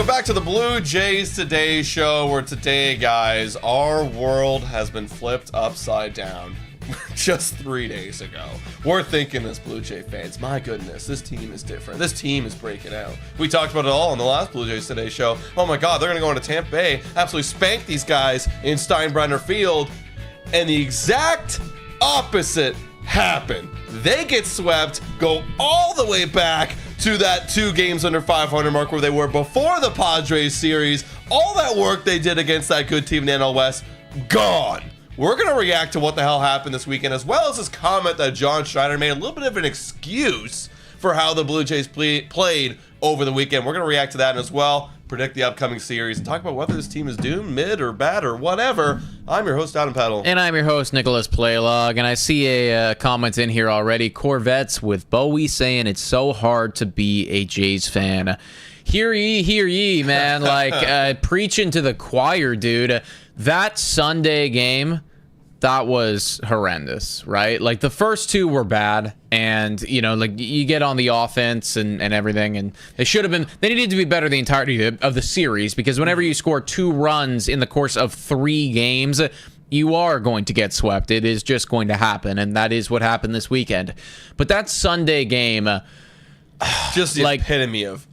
back to the Blue Jays Today show, where today, guys, our world has been flipped upside down just 3 days ago. We're thinking as Blue Jay fans, my goodness, this team is different. This team is breaking out. We talked about it all on the last Blue Jays Today show. Oh my God, they're going to go into Tampa Bay, absolutely spank these guys in Steinbrenner Field, and the exact opposite happened. They get swept, go all the way back to that 2 games under 500 mark where they were before the Padres series. All that work they did against that good team in the NL West, gone. We're going to react to what the hell happened this weekend, as well as this comment that John Schneider made, a little bit of an excuse for how the Blue Jays played over the weekend. We're going to react to that as well, predict the upcoming series, and talk about whether this team is doomed, mid, or bad, or whatever. I'm your host, Adam Peddle. And I'm your host, Nicholas Playlog. And I see a comment in here already. Corvettes with Bowie saying it's so hard to be a Jays fan. Hear ye, man. Like, preaching to the choir, dude. That Sunday game, that was horrendous, right? Like, the first 2 were bad, and, you know, like, you get on the offense and everything, and they needed to be better the entirety of the series, because whenever you score 2 runs in the course of 3 games, you are going to get swept. It is just going to happen, and that is what happened this weekend. But that Sunday game, just the epitome of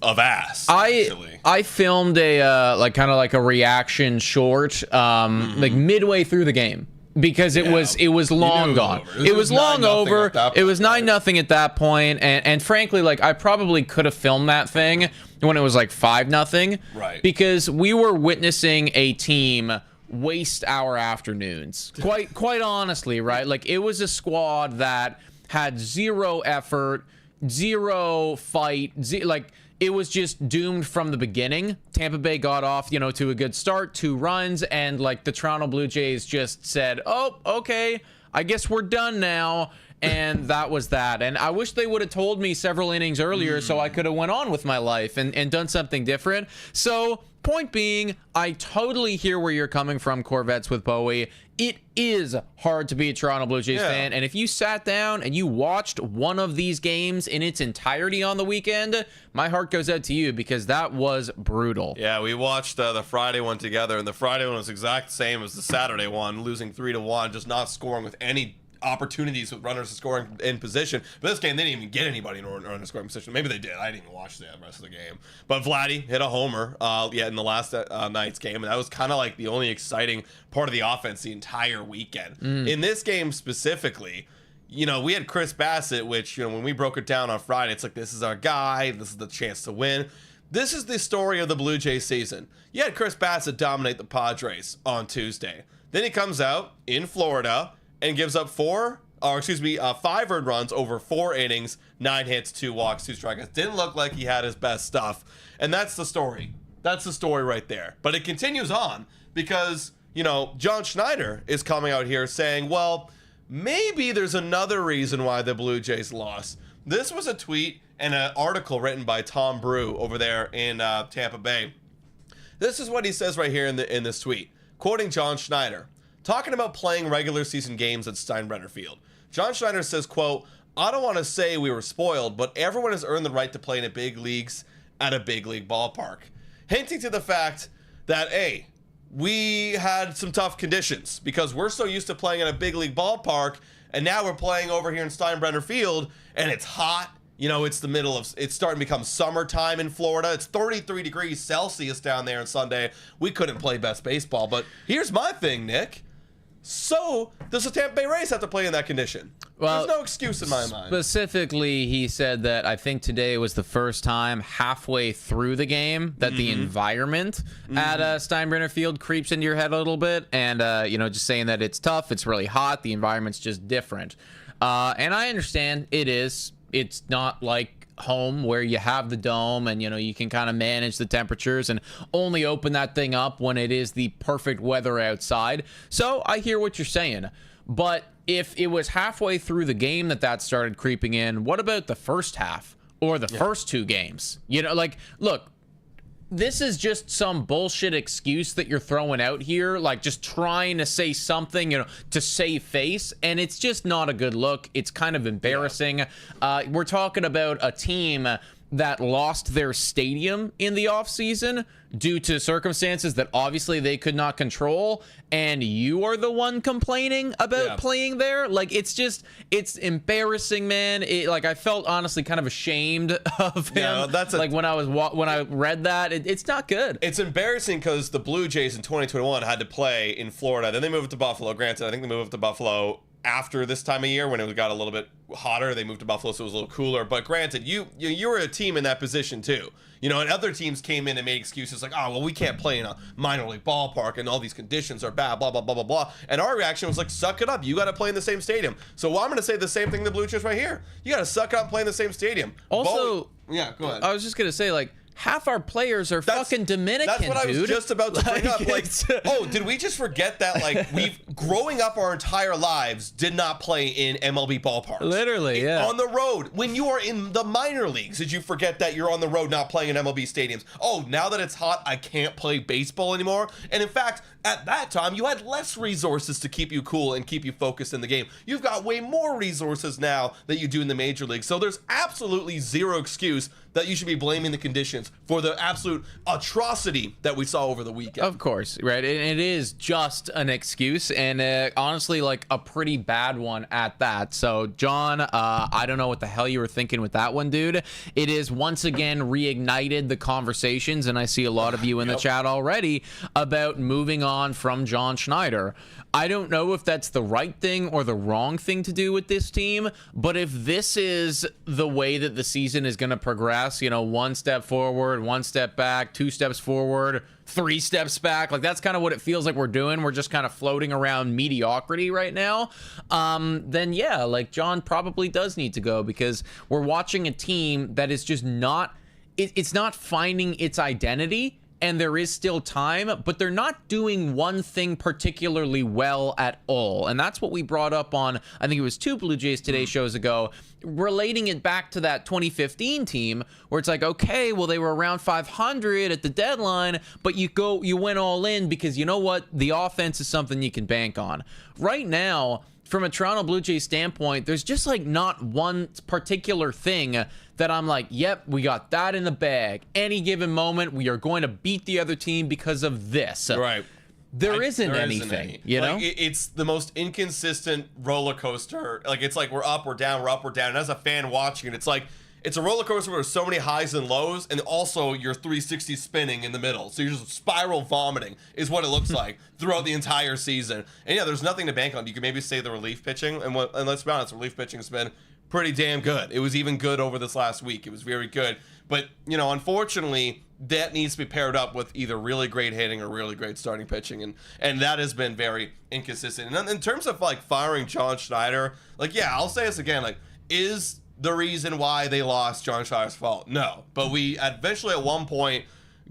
ass. I filmed a kind of like a reaction short like midway through the game, because it was long gone. It was long over. It was 9-0 at that point, and frankly, like, I probably could have filmed that thing when it was like 5-0, right? Because we were witnessing a team waste our afternoons. Quite honestly, right? Like, it was a squad that had 0 effort, 0 fight, like, it was just doomed from the beginning. Tampa Bay got off, to a good start, 2 runs, and like the Toronto Blue Jays just said, "Oh, okay, I guess we're done now." And that was that. And I wish they would have told me several innings earlier so I could have went on with my life and done something different. So, point being, I totally hear where you're coming from, Corvettes with Bowie. It is hard to be a Toronto Blue Jays fan. And if you sat down and you watched one of these games in its entirety on the weekend, my heart goes out to you, because that was brutal. Yeah, we watched the Friday one together, and the Friday one was exact same as the Saturday one, losing 3-1, just not scoring with any opportunities with runners scoring in position. But this game, they didn't even get anybody in runner scoring position. Maybe they did. I didn't even watch the rest of the game. But Vladdy hit a homer in the last night's game, and that was kind of like the only exciting part of the offense the entire weekend. In this game specifically, we had Chris Bassett, which, when we broke it down on Friday, it's like, this is our guy. This is the chance to win. This is the story of the Blue Jays season. You had Chris Bassett dominate the Padres on Tuesday. Then he comes out in Florida and gives up 5 earned runs over 4 innings, 9 hits, 2 walks, 2 strikeouts. Didn't look like he had his best stuff. And that's the story. That's the story right there. But it continues on, because, John Schneider is coming out here saying, well, maybe there's another reason why the Blue Jays lost. This was a tweet and an article written by Tom Brew over there in Tampa Bay. This is what he says right here in this tweet, quoting John Schneider. Talking about playing regular season games at Steinbrenner Field. John Schneider says, quote, "I don't want to say we were spoiled, but everyone has earned the right to play in a big leagues at a big league ballpark." Hinting to the fact that, hey, we had some tough conditions, because we're so used to playing in a big league ballpark, and now we're playing over here in Steinbrenner Field, and it's hot. It's starting to become summertime in Florida. It's 33 degrees Celsius down there on Sunday. We couldn't play best baseball. But here's my thing, Nick. So, does the Tampa Bay Rays have to play in that condition? Well, there's no excuse in my mind. Specifically, he said that I think today was the first time halfway through the game that the environment at Steinbrenner Field creeps into your head a little bit. And, just saying that it's tough, it's really hot, the environment's just different. And I understand it is. It's not like home where you have the dome and you can kind of manage the temperatures and only open that thing up when it is the perfect weather outside. So I hear what you're saying, but if it was halfway through the game that started creeping in, what about the first half or the first 2 games? Look, this is just some bullshit excuse that you're throwing out here, like just trying to say something, to save face, and it's just not a good look. It's kind of embarrassing. We're talking about a team that lost their stadium in the offseason due to circumstances that obviously they could not control, and you are the one complaining about playing there? Like, it's embarrassing, man. Like, I felt honestly kind of ashamed of him. Yeah, like when I read that, it's not good. It's embarrassing because the Blue Jays in 2021 had to play in Florida. Then they moved to Buffalo. Granted, I think they moved to Buffalo after this time of year when it got a little bit hotter. They moved to Buffalo, so it was a little cooler. But granted, you were a team in that position too. And other teams came in and made excuses like, oh, well, we can't play in a minor league ballpark and all these conditions are bad, blah, blah, blah, blah, blah. And our reaction was like, suck it up. You got to play in the same stadium. So I'm going to say the same thing to the Blue Jays right here. You got to suck it up and play in the same stadium. Also, yeah, go ahead. I was just going to say, like, half our players are fucking Dominican, That's what dude. I was just about to bring up. Like, oh, did we just forget that, like, growing up our entire lives, did not play in MLB ballparks. Literally, yeah. On the road. When you are in the minor leagues, did you forget that you're on the road not playing in MLB stadiums? Oh, now that it's hot, I can't play baseball anymore. And in fact, at that time, you had less resources to keep you cool and keep you focused in the game. You've got way more resources now that you do in the major leagues. So there's absolutely zero excuse that you should be blaming the conditions for the absolute atrocity that we saw over the weekend. Of course, right? It is just an excuse, and honestly, like, a pretty bad one at that. So, John, I don't know what the hell you were thinking with that one, dude. It is once again reignited the conversations, and I see a lot of you in the chat already about moving on from John Schneider. I don't know if that's the right thing or the wrong thing to do with this team, but if this is the way that the season is going to progress, one step forward, one step back, 2 steps forward, 3 steps back, like, that's kind of what it feels like we're doing. We're just kind of floating around mediocrity right now. Then yeah, like, John probably does need to go, because we're watching a team that is just not, it's not finding its identity. And there is still time, but they're not doing one thing particularly well at all. And that's what we brought up on, I think it was 2 Blue Jays Today shows ago, relating it back to that 2015 team where it's like, okay, well, they were around 500 at the deadline, but you went all in because you know what? The offense is something you can bank on. Right now, from a Toronto Blue Jays standpoint, there's just like not one particular thing that I'm like, yep, we got that in the bag. Any given moment, we are going to beat the other team because of this. Right. There isn't anything, you know? Like, it's the most inconsistent roller coaster. Like, it's like we're up, we're down, we're up, we're down. And as a fan watching it, it's like, it's a roller coaster where there's so many highs and lows, and also you're 360 spinning in the middle. So you're just spiral vomiting is what it looks like throughout the entire season. And yeah, there's nothing to bank on. You can maybe say the relief pitching, and let's be honest, relief pitching has been pretty damn good. It was even good over this last week. It was very good. But, unfortunately, that needs to be paired up with either really great hitting or really great starting pitching. And that has been very inconsistent. And in terms of, like, firing John Schneider, like, yeah, I'll say this again, like, is the reason why they lost John Schneider's fault? No. But we eventually at one point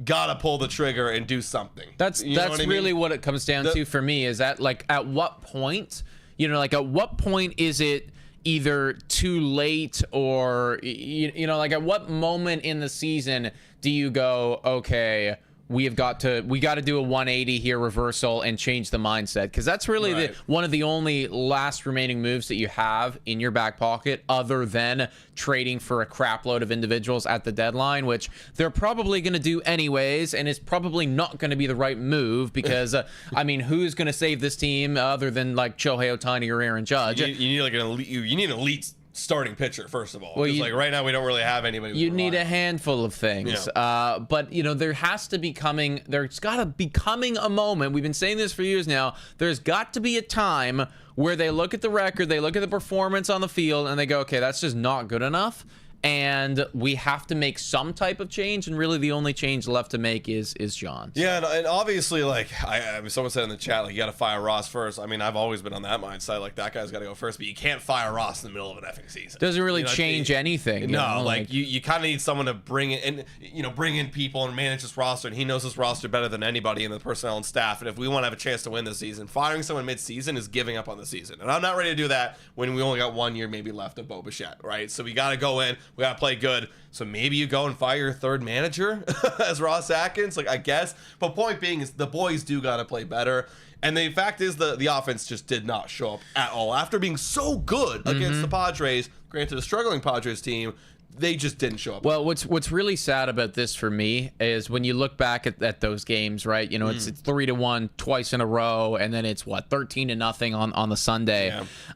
gotta pull the trigger and do something. That's really what it comes down to for me, is that, like, at what point, at what point is it either too late, or like, at what moment in the season do you go, okay, we got to do a 180 here, reversal, and change the mindset? Because that's really one of the only last remaining moves that you have in your back pocket, other than trading for a crap load of individuals at the deadline, which they're probably going to do anyways, and it's probably not going to be the right move, because I mean, who's going to save this team other than, like, Shohei Ohtani or Aaron Judge? You need like you need an elite starting pitcher, first of all. Well, like, right now we don't really have anybody. You need a handful of things. Yeah. But there's got to be coming a moment. We've been saying this for years now. There's got to be a time where they look at the record, they look at the performance on the field, and they go, okay, that's just not good enough, and we have to make some type of change. And really, the only change left to make is John's. Yeah, and obviously, like, I mean, someone said in the chat, like, you got to fire Ross first. I mean, I've always been on that mindset, like, that guy's got to go first, but you can't fire Ross in the middle of an effing season. Doesn't really change anything. No, like, you kind of need someone to bring in people and manage this roster, and he knows this roster better than anybody in the personnel and staff. And if we want to have a chance to win this season, firing someone mid-season is giving up on the season. And I'm not ready to do that when we only got 1 year maybe left of Bo Bichette, right? So we got to go in. We got to play good. So maybe you go and fire your third manager as Ross Atkins, like, I guess. But point being is the boys do got to play better. And the fact is the offense just did not show up at all. After being so good against the Padres, granted a struggling Padres team, they just didn't show up. Well, what's really sad about this for me is when you look back at those games, right? You know, it's 3-1 twice in a row, and then it's 13-0 on the Sunday.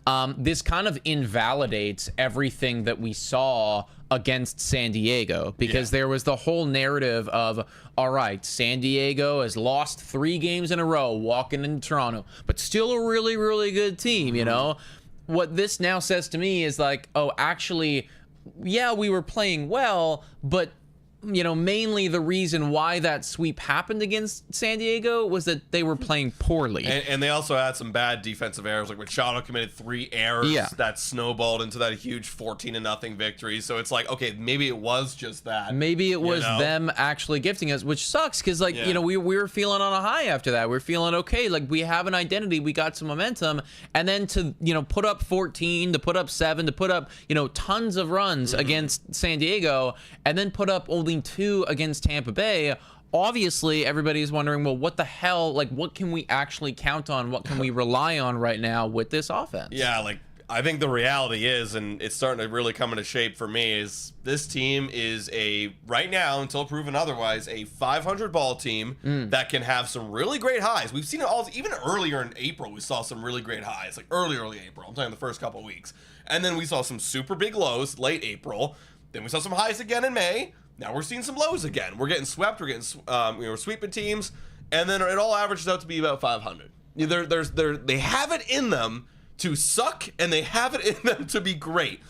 Yeah. This kind of invalidates everything that we saw against San Diego, because there was the whole narrative of, all right, San Diego has lost 3 games in a row walking into Toronto, but still a really, really good team, you know? What this now says to me is like, oh, actually, yeah, we were playing well, but you know, mainly the reason why that sweep happened against San Diego was that they were playing poorly. And they also had some bad defensive errors. Like Machado committed 3 errors that snowballed into that huge 14-0 victory. So it's like, okay, maybe it was just that. Maybe it was them actually gifting us, which sucks because, like, you know, we were feeling on a high after that. We are feeling okay. Like, we have an identity. We got some momentum. And then to, you know, put up 14, to put up 7, to put up, you know, tons of runs against San Diego, and then put up only 2 against Tampa Bay. Obviously, everybody's wondering, well, what the hell, like, what can we actually count on? What can we rely on right now with this offense? Yeah, like, I think the reality is, and it's starting to really come into shape for me, is this team is right now, until proven otherwise, a 500 ball team that can have some really great highs. We've seen it all, even earlier in April, we saw some really great highs, like early April. I'm talking the first couple of weeks. And then we saw some super big lows late April. Then we saw some highs again in May. Now we're seeing some lows again. We're getting swept. We're getting, we're sweeping teams, and then it all averages out to be about 500. They have it in them to suck, and they have it in them to be great.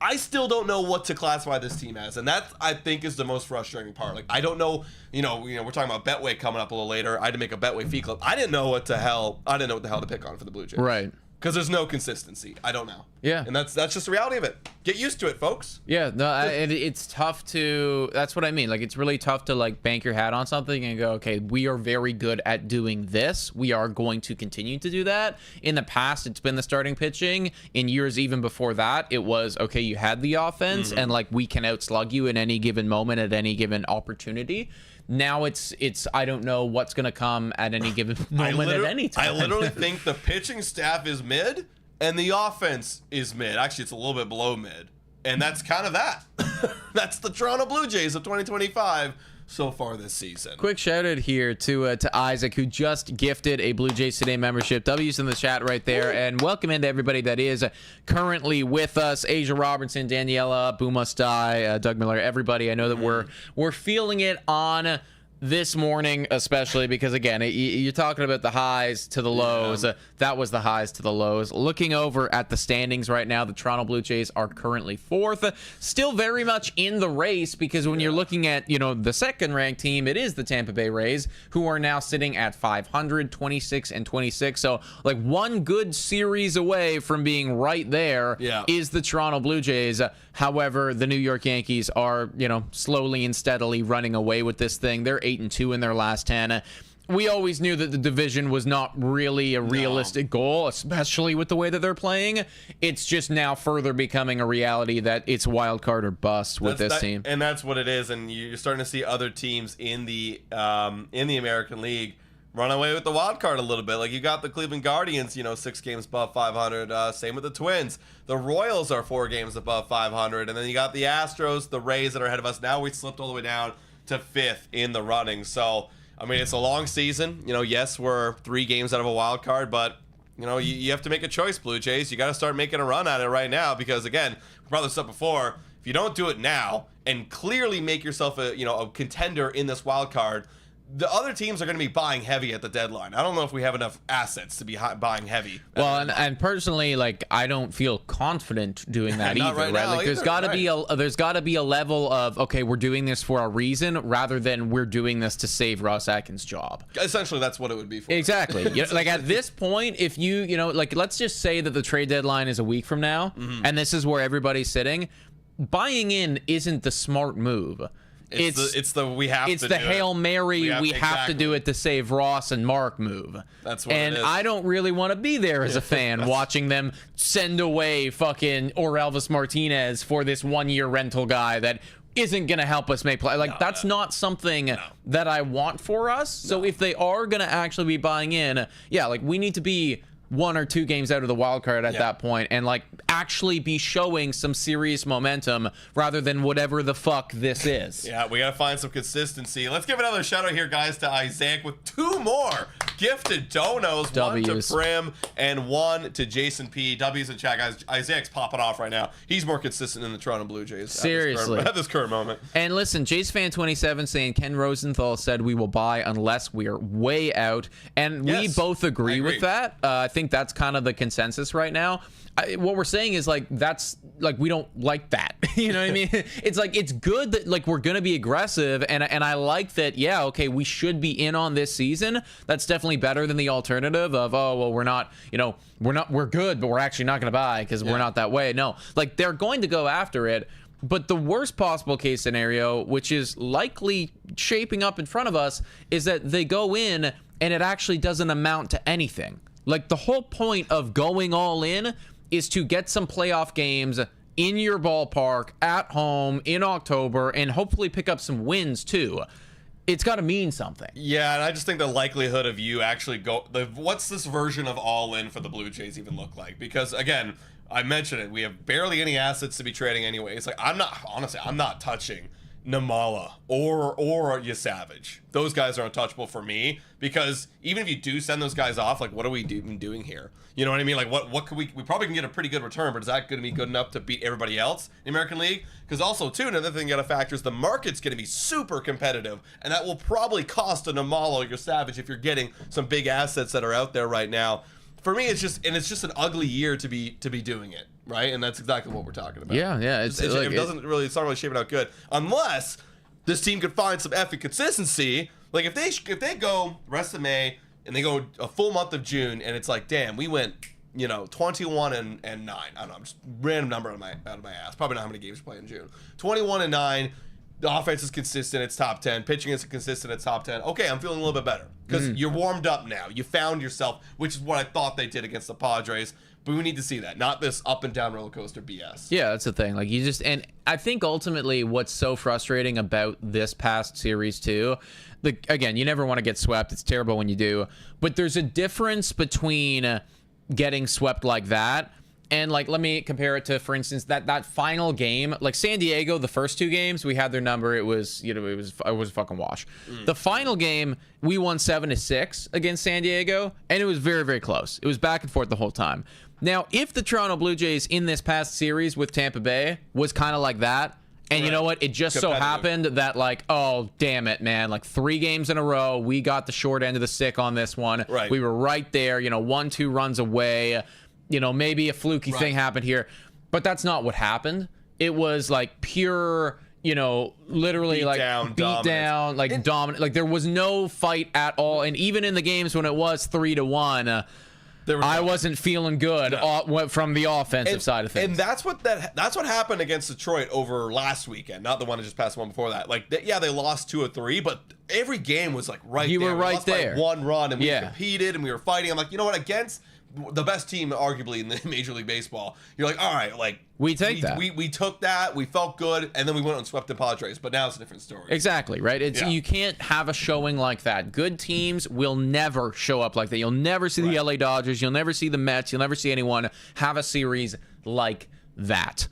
I still don't know what to classify this team as, and that, I think, is the most frustrating part. Like, I don't know. You know, we're talking about Betway coming up a little later. I had to make a Betway fee club. I didn't know what the hell to pick on for the Blue Jays. Right. Because there's no consistency. I don't know. Yeah. And that's just the reality of it. Get used to it, folks. Yeah, no, it's tough to, that's what I mean. Like, it's really tough to, like, bank your hat on something and go, okay, we are very good at doing this. We are going to continue to do that. In the past, it's been the starting pitching. In years even before that, it was, okay, you had the offense, and, like, we can outslug you in any given moment at any given opportunity. Now it's I don't know what's going to come at any given moment at any time. I literally think the pitching staff is mid and the offense is mid. Actually, it's a little bit below mid. And that's kind of that. That's the Toronto Blue Jays of 2025 so far this season. Quick shout out here to Isaac, who just gifted a Blue Jays Today membership. W's in the chat right there. And welcome into everybody that is currently with us. Asia Robertson, Daniela, Boomustai, Doug Miller, everybody. I know that we're feeling it on this morning, especially because, again, you're talking about the highs to the lows. That was the highs to the lows. Looking over at the standings right now, the Toronto Blue Jays are currently 4th. Still very much in the race, because when you're looking at, you know, the second-ranked team, it is the Tampa Bay Rays, who are now sitting at 500, 26, and 26. So, like, one good series away from being right there is the Toronto Blue Jays. However, the New York Yankees are, you know, slowly and steadily running away with this thing. They're 8-2 in their last 10. We always knew that the division was not really a realistic goal, especially with the way that they're playing. It's just now further becoming a reality that it's wild card or bust with this team. And that's what it is. And you're starting to see other teams in the American League run away with the wild card a little bit. Like, you got the Cleveland Guardians, you know, 6 games above 500. Same with the Twins. The Royals are 4 games above 500. And then you got the Astros, the Rays that are ahead of us. Now we slipped all the way down to 5th in the running. So, I mean, it's a long season. You know, yes, we're 3 games out of a wild card, but, you know, you have to make a choice, Blue Jays. You got to start making a run at it right now, because, again, we brought this up before. If you don't do it now and clearly make yourself a contender in this wild card, the other teams are going to be buying heavy at the deadline. I don't know if we have enough assets to be buying heavy. Well, and personally, like, I don't feel confident doing that either. Right? Like, there's got to be a level of, okay, we're doing this for a reason, rather than we're doing this to save Ross Atkins' job. Essentially, that's what it would be for. Exactly. Like, at this point, if you know, like, let's just say that the trade deadline is a week from now, and this is where everybody's sitting. Buying in isn't the smart move. It's the Hail Mary, we have to do it to save Ross and Mark move. That's what it is. And I don't really want to be there as a fan watching them send away fucking Elvis Martinez for this 1-year rental guy that isn't going to help us make play. Like, that's not something that I want for us. So if they are going to actually be buying in, like, we need to be 1 or 2 games out of the wild card at that point, and like actually be showing some serious momentum rather than whatever the fuck this is. Yeah, we gotta find some consistency. Let's give another shout out here, guys, to Isaac with 2 more gifted donos. W's. 1 to Prim and 1 to Jason P. W's in chat, guys. Isaac's popping off right now. He's more consistent than the Toronto Blue Jays. Seriously. At this current moment. And listen, JaceFan27 saying Ken Rosenthal said we will buy unless we're way out. And we both agree with that. I think that's kind of the consensus right now. What we're saying is like, that's like, we don't like that. You know what I mean? It's like, it's good that like we're going to be aggressive. And I like that. Yeah. Okay. We should be in on this season. That's definitely better than the alternative of, oh, well, we're not, you know, we're good, but we're actually not going to buy because we're not that way. No, like they're going to go after it. But the worst possible case scenario, which is likely shaping up in front of us, is that they go in and it actually doesn't amount to anything. Like the whole point of going all in is to get some playoff games in your ballpark at home in October and hopefully pick up some wins too. It's got to mean something. Yeah, and I just think the likelihood of you actually what's this version of all in for the Blue Jays even look like? Because again, I mentioned it, we have barely any assets to be trading anyway. It's like I'm not touching Namala or Yasavage. Those guys are untouchable for me, because even if you do send those guys off, like what are we doing here? You know what I mean? Like what could we probably can get a pretty good return, but is that going to be good enough to beat everybody else in the American League? Because also too, another thing you got to factor is the market's going to be super competitive, and that will probably cost a Namala or Yasavage if you're getting some big assets that are out there right now. For me, it's just an ugly year to be doing it, right? And that's exactly what we're talking about. Yeah. It's not really shaping out good unless this team could find some effing consistency. Like if they go rest of May and they go a full month of June, and it's like, damn, we went 21 and 9. I don't know, I'm just random number out of my ass. Probably not how many games we play in June. 21 and 9. The offense is consistent, it's top 10. Pitching is consistent, it's top 10. Okay, I'm feeling a little bit better because you're warmed up now. You found yourself, which is what I thought they did against the Padres. But we need to see that, not this up and down roller coaster BS. Yeah, that's the thing. Like and I think ultimately what's so frustrating about this past series too, again, you never want to get swept. It's terrible when you do. But there's a difference between getting swept like that and like, let me compare it to, for instance, that final game, like San Diego, the first 2 games, we had their number. It was a fucking wash. The final game, we won 7-6 against San Diego, and it was very, very close. It was back and forth the whole time. Now, if the Toronto Blue Jays in this past series with Tampa Bay was kind of like that, and you know what? It just so happened that like, oh, damn it, man. Like 3 games in a row, we got the short end of the stick on this one. Right. We were right there, 1-2 runs away. Maybe a fluky thing happened here, but that's not what happened. It was like pure, literally beat down, like dominant. Like there was no fight at all. And even in the games when it was 3-1, I wasn't feeling good from the offensive side of things. And that's what happened against Detroit over last weekend. Not the one that just passed, the one before that. Like, they lost 2 or 3, but every game was like right there. You were right there. By 1 run, and we competed and we were fighting. I'm like, you know what? Against the best team, arguably, in the Major League Baseball, you're like, all right, like we took that, we felt good, and then we went and swept the Padres. But now it's a different story. Exactly, right? You can't have a showing like that. Good teams will never show up like that. You'll never see the LA Dodgers. You'll never see the Mets. You'll never see anyone have a series like that.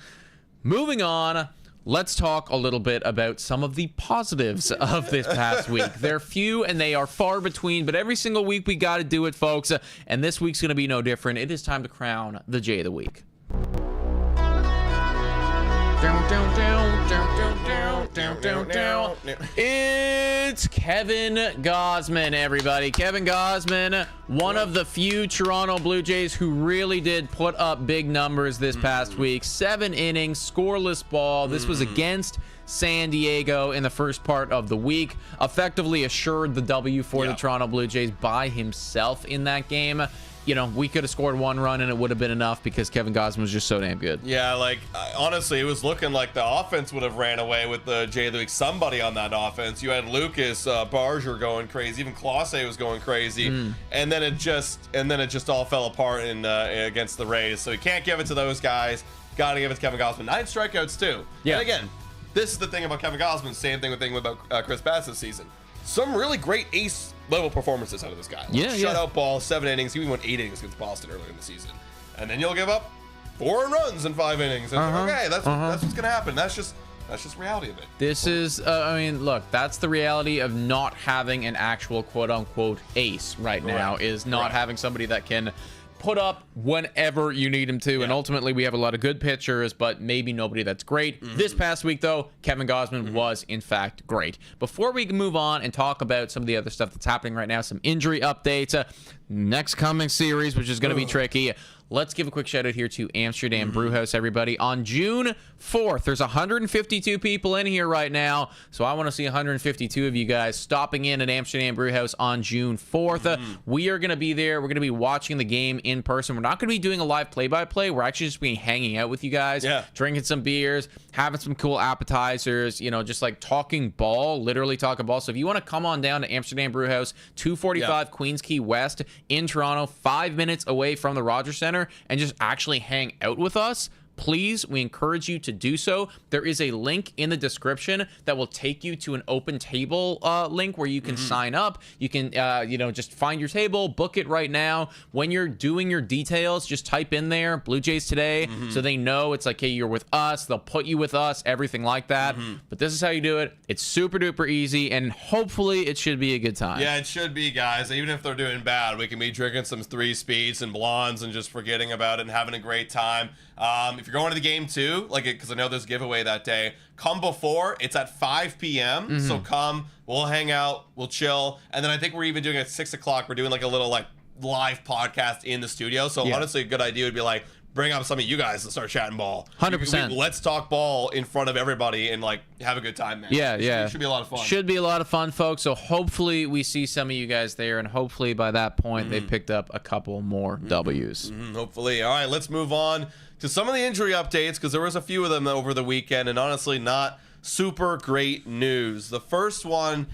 Moving on. Let's talk a little bit about some of the positives of this past week. They're few and they are far between, but every single week we got to do it, folks. And this week's going to be no different. It is time to crown the J of the Week. It's Kevin Gausman, everybody. Kevin Gausman, one of the few Toronto Blue Jays who really did put up big numbers this past week. 7 innings, scoreless ball. This was against San Diego in the first part of the week. Effectively assured the W for the Toronto Blue Jays by himself in that game. We could have scored 1 run and it would have been enough because Kevin Gausman was just so damn good. Yeah, like, honestly, it was looking like the offense would have ran away with the J of the Week. Somebody on that offense. You had Lucas, Barger going crazy. Even Clase was going crazy. And then it just all fell apart against the Rays. So you can't give it to those guys. Got to give it to Kevin Gausman. 9 strikeouts, too. Yeah. And again, this is the thing about Kevin Gausman. Same thing about Chris Bass this season. some really great ace level performances out of this guy. Like shutout ball, 7 innings. He even went 8 innings against Boston earlier in the season. And then you'll give up 4 runs in 5 innings. And okay, that's what's gonna happen. That's just reality of it. This is, I mean, look, that's the reality of not having an actual quote-unquote ace right now, is not having somebody that can put up whenever you need him to. And ultimately, we have a lot of good pitchers, but maybe nobody that's great. This past week, though, Kevin Gausman was, in fact, great. Before we move on and talk about some of the other stuff that's happening right now, some injury updates, next coming series, which is going to be tricky, let's give a quick shout out here to Amsterdam Brewhouse, everybody. On June 4th, there's 152 people in here right now, so I want to see 152 of you guys stopping in at Amsterdam Brewhouse on June 4th. We are going to be there. We're going to be watching the game in person. We're not going to be doing a live play-by-play. We're actually just going to be hanging out with you guys, drinking some beers, having some cool appetizers, you know, just like talking ball, literally talking ball. So if you want to come on down to Amsterdam Brewhouse, 245 Queens Quay West in Toronto, 5 minutes away from the Rogers Center, and just actually hang out with us, please, we encourage you to do so. There is a link in the description that will take you to an open table link where you can sign up. You can, you know, just find your table, book it right now. When you're doing your details, just type in there Blue Jays today, so they know it's like, hey, you're with us. They'll put you with us, everything like that. But this is how you do it. It's super duper easy, and hopefully it should be a good time. Yeah, it should be, guys. Even if they're doing bad, we can be drinking some 3 speeds and blondes and just forgetting about it and having a great time. If you're going to the game too, like, because I know there's a giveaway that day, come before. It's at 5 p.m. So come, we'll hang out, we'll chill, and then I think we're even doing at 6 o'clock. We're doing like a little like live podcast in the studio. So honestly, a good idea would be like, bring up some of you guys to start chatting ball. 100%. Let's talk ball in front of everybody and like have a good time, man. It should be a lot of fun. Should be a lot of fun, folks. So hopefully we see some of you guys there, and hopefully by that point they picked up a couple more W's. Hopefully. All right, let's move on to some of the injury updates, because there was a few of them over the weekend, and honestly not super great news. The first one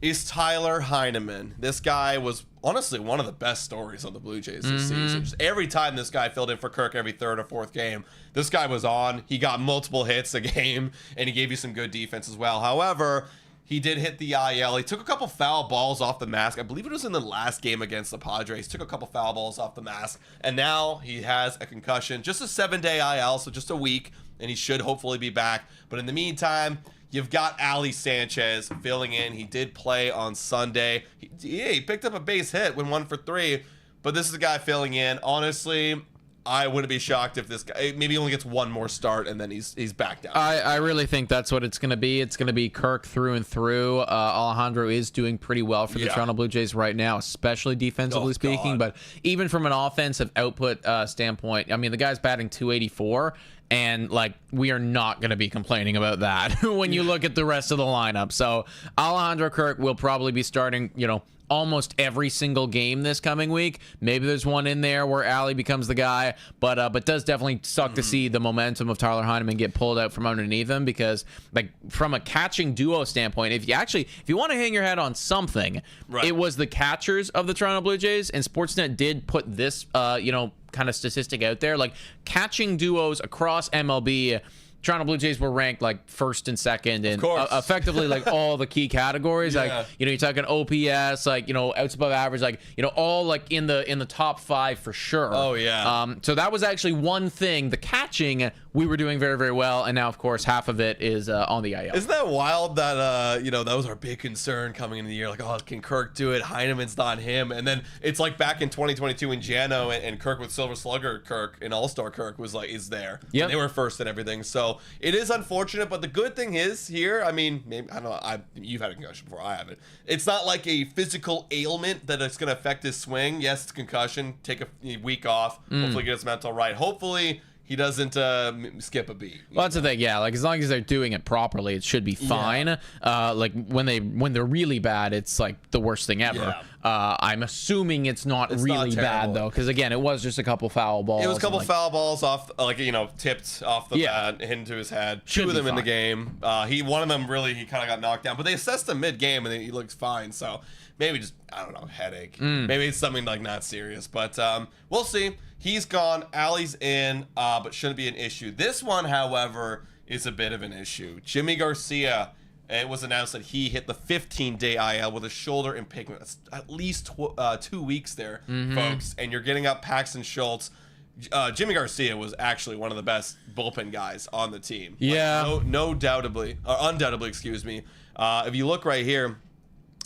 is Tyler Heineman. This guy was honestly one of the best stories on the Blue Jays this season. Just every time this guy filled in for Kirk every 3rd or 4th game, this guy was on. He got multiple hits a game, and he gave you some good defense as well. However, he did hit the IL. He took a couple foul balls off the mask. I believe it was in the last game against the Padres. Took a couple foul balls off the mask, and now he has a concussion. Just a 7-day IL, so just a week, and he should hopefully be back. But in the meantime, you've got Ali Sanchez filling in. He did play on Sunday. He picked up a base hit, went 1 for 3, but this is a guy filling in. Honestly, I wouldn't be shocked if this guy maybe only gets one more start and then he's back down. I really think that's what it's going to be. It's going to be Kirk through and through. Alejandro is doing pretty well for the Toronto Blue Jays right now, especially defensively speaking. But even from an offensive output standpoint, I mean, the guy's batting .284. And, like, we are not going to be complaining about that when you look at the rest of the lineup. So, Alejandro Kirk will probably be starting, you know, almost every single game this coming week. Maybe there's one in there where Ali becomes the guy, but does definitely suck to see the momentum of Tyler Heineman get pulled out from underneath him, because, like, from a catching duo standpoint, if you want to hang your head on something, it was the catchers of the Toronto Blue Jays, and Sportsnet did put this, you know, kind of statistic out there. Like, catching duos across MLB, Toronto Blue Jays were ranked like 1st and 2nd in effectively like all the key categories. Like, you know, you're talking OPS, like, you know, outs above average, like, you know, all like in the top 5 for sure. So that was actually one thing. The catching, we were doing very, very well, and now of course half of it is on the IL. Isn't that wild that you know, that was our big concern coming into the year, like, oh, can Kirk do it? Heineman's not him. And then it's like back in 2022 in Jano, and Kirk with Silver Slugger Kirk and All-Star Kirk was like, is there. They were first and everything. So it is unfortunate, but the good thing is here, I mean, maybe, I don't know, you've had a concussion before, I haven't. It's not like a physical ailment that it's going to affect his swing. Yes, it's concussion. Take a week off. Hopefully get his mental right. Hopefully he doesn't skip a beat. Well, that's the thing, yeah. Like, as long as they're doing it properly, it should be fine. Like, when they're really bad, it's like the worst thing ever. I'm assuming it's not really bad, though, because, again, it was just a couple foul balls. It was a couple foul balls off, like, you know, tipped off the bat into his head. Two of them in the game. One of them really, he kind of got knocked down, but they assessed him mid-game, and he looks fine. So maybe just, I don't know, headache. Maybe it's something like not serious, but we'll see. He's gone. Ali's in, but shouldn't be an issue. This one, however, is a bit of an issue. Jimmy Garcia it was announced that he hit the 15-day IL with a shoulder impingement. That's at least 2 weeks there, folks. And you're getting up Paxton Schultz. Jimmy Garcia was actually one of the best bullpen guys on the team. Yeah. Undoubtedly, excuse me. If you look right here,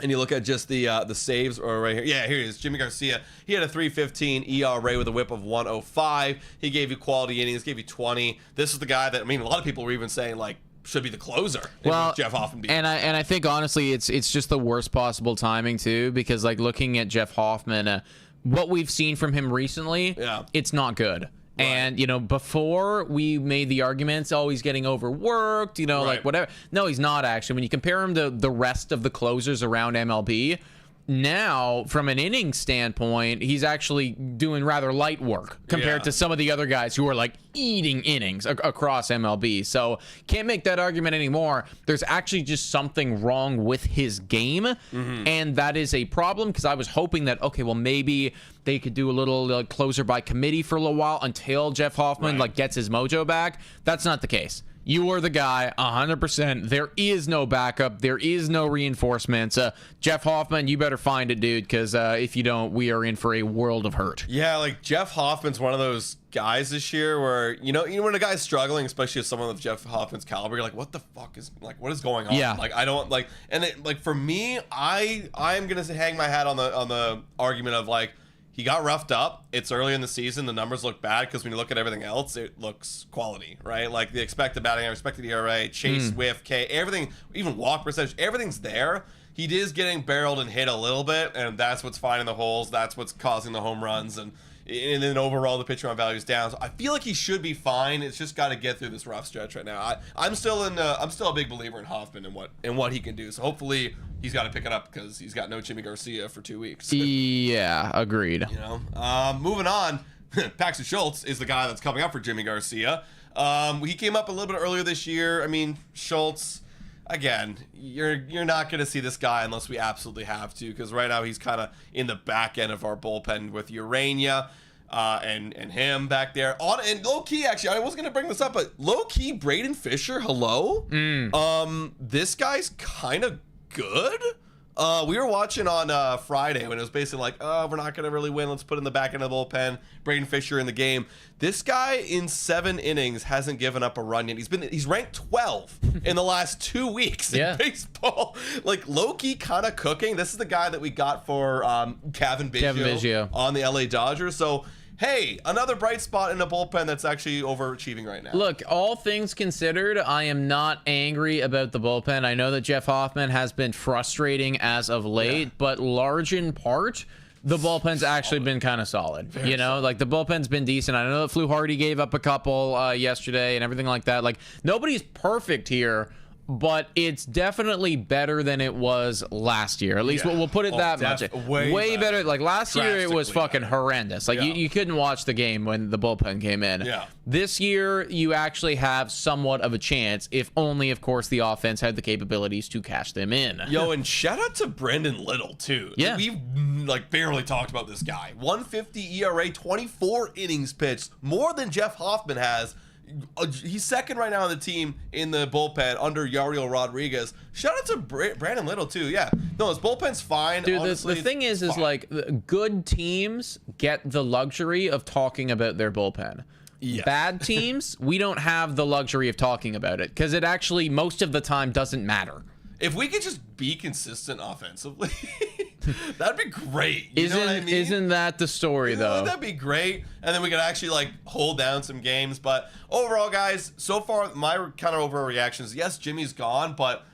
and you look at just the saves, or right here. Yeah, here it is. Jimmy Garcia. He had a 3.15 ERA with a whip of 105. He gave you quality innings, gave you 20. This is the guy that, I mean, a lot of people were even saying, like, should be the closer. Well, Jeff Hoffman. And I think, honestly, it's just the worst possible timing, too, because, like, looking at Jeff Hoffman, what we've seen from him recently, it's not good. Right. And, you know, before we made the arguments, oh, he's getting overworked, you know, like whatever. No, he's not actually. When you compare him to the rest of the closers around MLB, now, from an inning standpoint, he's actually doing rather light work compared to some of the other guys who are like eating innings across MLB. So can't make that argument anymore. There's actually just something wrong with his game, and that is a problem, because I was hoping that, okay, well, maybe they could do a little closer by committee for a little while until Jeff Hoffman like gets his mojo back. That's not the case. You are the guy, 100%. There is no backup. There is no reinforcements. Jeff Hoffman, you better find it, dude, because if you don't, we are in for a world of hurt. Yeah, like Jeff Hoffman's one of those guys this year where, you know when a guy's struggling, especially as someone with Jeff Hoffman's caliber, you're like, what the fuck is, like, what is going on? Yeah. Like, I don't, like, and it, like, for me, I'm going to hang my hat on the argument of, like, he got roughed up. It's early in the season. The numbers look bad because when you look at everything else, it looks quality, right? Like the expected batting average, expected ERA, chase, whiff, K, everything, even walk percentage, everything's there. He is getting barreled and hit a little bit, and that's what's finding the holes. That's what's causing the home runs, and then overall the pitcher on value is down. So I feel like he should be fine. It's just got to get through this rough stretch right now. I'm still a big believer in Hoffman and what he can do. So hopefully he's got to pick it up because he's got no Jimmy Garcia for 2 weeks. Yeah, agreed. You know, moving on. Paxton Schultz is the guy that's coming up for Jimmy Garcia. He came up a little bit earlier this year. I mean, Schultz, again, you're not going to see this guy unless we absolutely have to, because right now he's kind of in the back end of our bullpen with Urania and him back there. And low key, actually, I was going to bring this up, but low key, Braden Fisher, hello. This guy's kind of good. We were watching on Friday when it was basically like, oh, we're not going to really win. Let's put in the back end of the bullpen. Braden Fisher in the game. This guy in 7 innings hasn't given up a run yet. He's ranked 12 in the last 2 weeks in baseball. Like low-key kind of cooking. This is the guy that we got for Kevin Biggio on the LA Dodgers. So hey, another bright spot in a bullpen that's actually overachieving right now. Look, all things considered, I am not angry about the bullpen. I know that Jeff Hoffman has been frustrating as of late, but large in part, the bullpen's actually been kind of solid. Very solid. Like the bullpen's been decent. I know that Fluharty gave up a couple yesterday and everything like that. Like nobody's perfect here, but it's definitely better than it was last year. At least we'll put it that much. Way better. Like last year, it was fucking horrendous. Like you couldn't watch the game when the bullpen came in. This year, you actually have somewhat of a chance, if only, of course, the offense had the capabilities to cash them in. Yo, and shout out to Brendan Little, too. Yeah. We've, like, barely talked about this guy. 150 ERA, 24 innings pitched, more than Jeff Hoffman has. He's second right now on the team in the bullpen under Yariel Rodriguez. Shout out to Brandon Little too. Yeah, no, his bullpen's fine. Dude, honestly, the thing is like good teams get the luxury of talking about their bullpen. Yes. Bad teams, we don't have the luxury of talking about it because it actually most of the time doesn't matter. If we could just be consistent offensively, that'd be great. You know what I mean? Isn't that the story, though? That'd be great. And then we could actually, like, hold down some games. But overall, guys, so far, my kind of overreaction is, yes, Jimmy's gone, but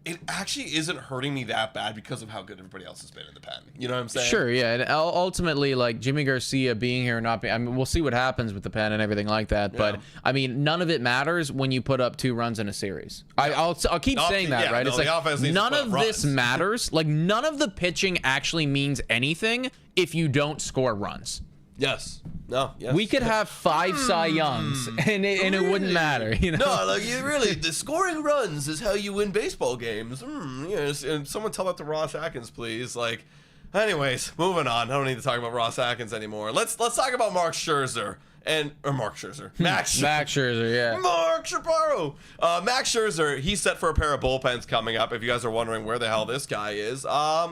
it actually isn't hurting me that bad because of how good everybody else has been in the pen. You know what I'm saying? Sure, yeah. And ultimately, like, Jimmy Garcia being here or not being, I mean, we'll see what happens with the pen and everything like that. But, I mean, none of it matters when you put up 2 runs in a series. I'll keep saying that, right? No, it's like, none of this matters. Like, none of the pitching actually means anything if you don't score runs. Yes. No. Yes. We could have 5 Cy Youngs, and it wouldn't matter. You know? No, like the scoring runs is how you win baseball games. And someone tell that to Ross Atkins, please. Like, anyways, moving on. I don't need to talk about Ross Atkins anymore. Let's talk about Max Scherzer. Max Scherzer, yeah. Mark Shapiro. Max Scherzer, he's set for a pair of bullpens coming up. If you guys are wondering where the hell this guy is,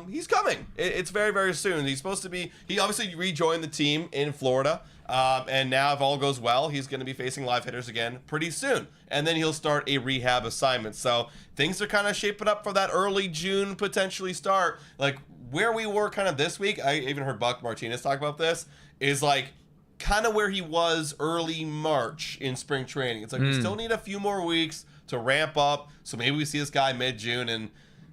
he's coming. It's very, very soon. He's supposed to be, he obviously rejoined the team in Florida. And now, if all goes well, he's going to be facing live hitters again pretty soon. And then he'll start a rehab assignment. So things are kind of shaping up for that early June potentially start. Like where we were kind of this week, I even heard Buck Martinez talk about this, is like kind of where he was early March in spring training. It's like we still need a few more weeks to ramp up. So maybe we see this guy mid-June. And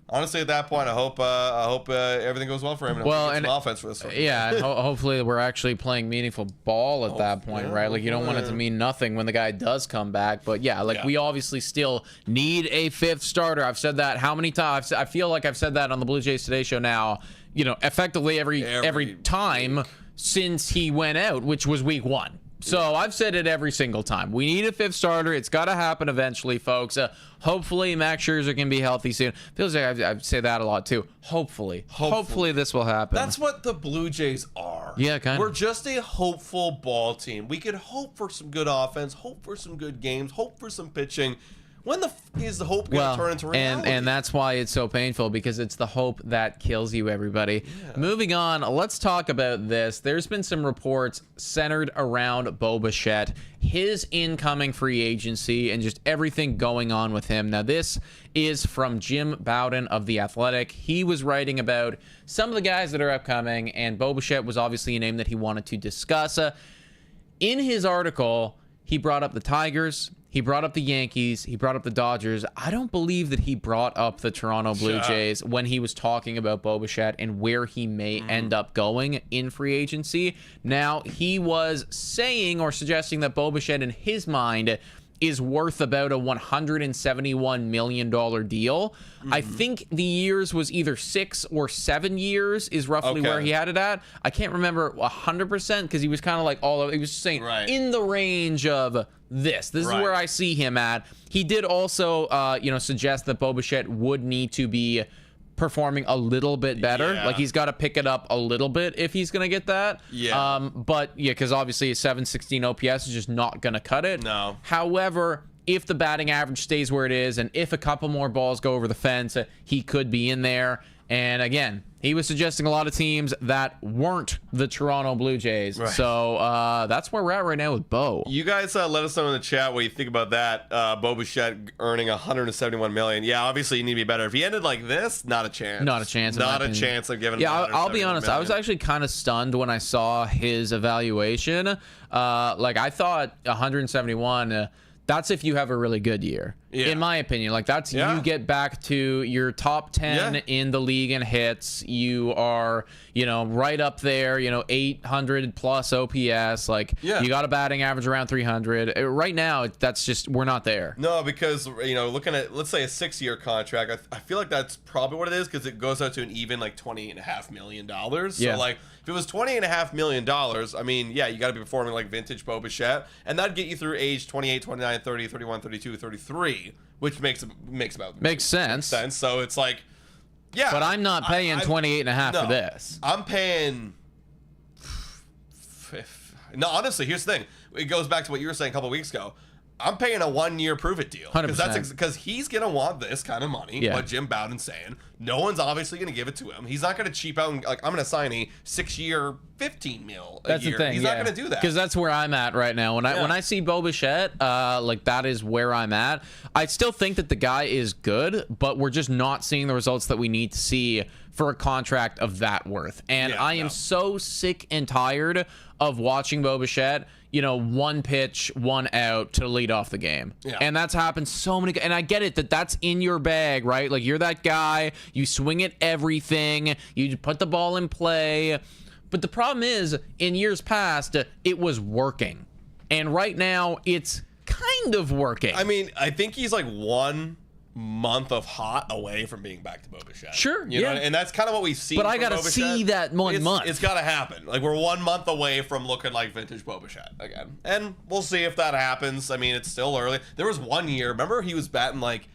honestly, at that point, I hope everything goes well for him. And well, and offense for this one. Yeah, and hopefully we're actually playing meaningful ball at that point, right? Like you don't want it to mean nothing when the guy does come back. But yeah, like we obviously still need a fifth starter. I've said that how many times? I feel like I've said that on the Blue Jays Today show now. You know, effectively every time since he went out, which was week 1. So I've said it every single time. We need a fifth starter. It's got to happen eventually, folks. Hopefully, Max Scherzer can be healthy soon. Feels like I say that a lot, too. Hopefully this will happen. That's what the Blue Jays are. Yeah, kind of. We're just a hopeful ball team. We could hope for some good offense, hope for some good games, hope for some pitching. When the is the hope going to turn into reality? And that's why it's so painful, because it's the hope that kills you, everybody. Yeah. Moving on, let's talk about this. There's been some reports centered around Bo Bichette, his incoming free agency, and just everything going on with him. Now, this is from Jim Bowden of The Athletic. He was writing about some of the guys that are upcoming, and Bo Bichette was obviously a name that he wanted to discuss. In his article, he brought up the Tigers. He brought up the Yankees. He brought up the Dodgers. I don't believe that he brought up the Toronto Blue Jays when he was talking about Bo Bichette and where he may end up going in free agency. Now, he was saying or suggesting that Bo Bichette, in his mind, is worth about a $171 million deal. I think the years was either 6 or 7 years is roughly where he had it at. I can't remember 100% because he was kind of like he was just saying in the range of this is where I see him at. He did also suggest that Bo Bichette would need to be performing a little bit better. Like he's got to pick it up a little bit if he's gonna get that. But because obviously a 716 OPS is just not gonna cut it. No. However, if the batting average stays where it is, and if a couple more balls go over the fence, he could be in there. And again, he was suggesting a lot of teams that weren't the Toronto Blue Jays. So that's where we're at right now with Bo. You guys let us know in the chat what you think about that. Bo Bichette earning $171 million. Yeah, obviously you need to be better. If he ended like this, not a chance. Not a chance. Not a chance of giving him I'll be honest. I was actually kind of stunned when I saw his evaluation. Like I thought 171. That's if you have a really good year, in my opinion. Like that's you get back to your top 10 in the league in hits. You are, right up there. 800 plus OPS. Like you got a batting average around 300. Right now, that's just we're not there. No, because looking at let's say a 6-year contract, I feel like that's probably what it is because it goes out to an even like $20.5 million. So like. If it was $20.5 million, I mean, you got to be performing like vintage Bo Bichette, and that'd get you through age 28, 29, 30, 31, 32, 33, which makes sense. So it's like, But I'm not paying 28.5 for this. I'm paying. No, honestly, here's the thing. It goes back to what you were saying a couple weeks ago. I'm paying a 1-year prove-it deal. 100%. Because he's going to want this kind of money, what Jim Bowden's saying. No one's obviously going to give it to him. He's not going to cheap out and, I'm going to sign a 6-year, $15 million a that's year. The thing, he's not going to do that. Because that's where I'm at right now. When I see Bo Bichette, that is where I'm at. I still think that the guy is good, but we're just not seeing the results that we need to see for a contract of that worth. And I am so sick and tired of watching Bo Bichette, 1 pitch, 1 out to lead off the game. And that's happened so many. And I get it that's in your bag, right? Like you're that guy. You swing at everything. You put the ball in play. But the problem is, in years past, it was working. And right now, it's kind of working. I mean, I think he's like 1 month of hot away from being back to Bo Bichette. Sure, you know, and that's kind of what we've seen. But I gotta see that 1 month. It's gotta happen. Like we're 1 month away from looking like vintage Bo Bichette again, and we'll see if that happens. I mean, it's still early. There was 1 year. Remember, he was batting like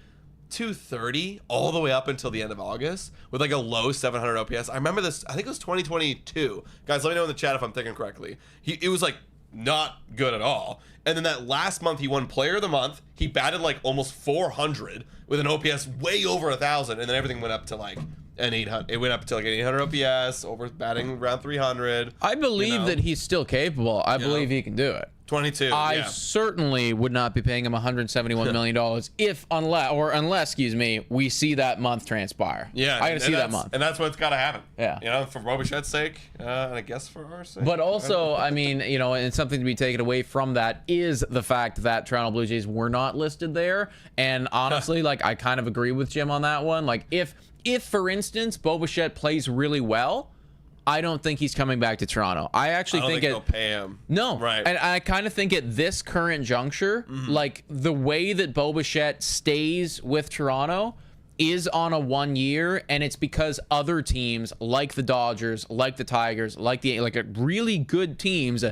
230 all the way up until the end of August with like a low 700 OPS. I remember this. I think it was 2022. Guys, let me know in the chat if I'm thinking correctly. It was like not good at all. And then that last month, he won Player of the Month. He batted like almost 400 with an OPS way over 1,000, and then everything went up to like an 800. It went up to like an 800 OPS, over batting around 300. I believe that he's still capable. I believe he can do it. 22. I certainly would not be paying him $171 million unless, excuse me, we see that month transpire. Yeah, I gotta see that month. And that's what's got to happen. Yeah. For Bobichet's sake, and I guess for our sake. But also, I mean, and something to be taken away from that is the fact that Toronto Blue Jays were not listed there. And honestly, like, I kind of agree with Jim on that one. Like, if for instance, Bo Bichette plays really well, I don't think he's coming back to Toronto. I actually think they'll pay him. No, right. And I kind of think at this current juncture, like the way that Bo Bichette stays with Toronto is on a 1 year, and it's because other teams like the Dodgers, like the Tigers, like really good teams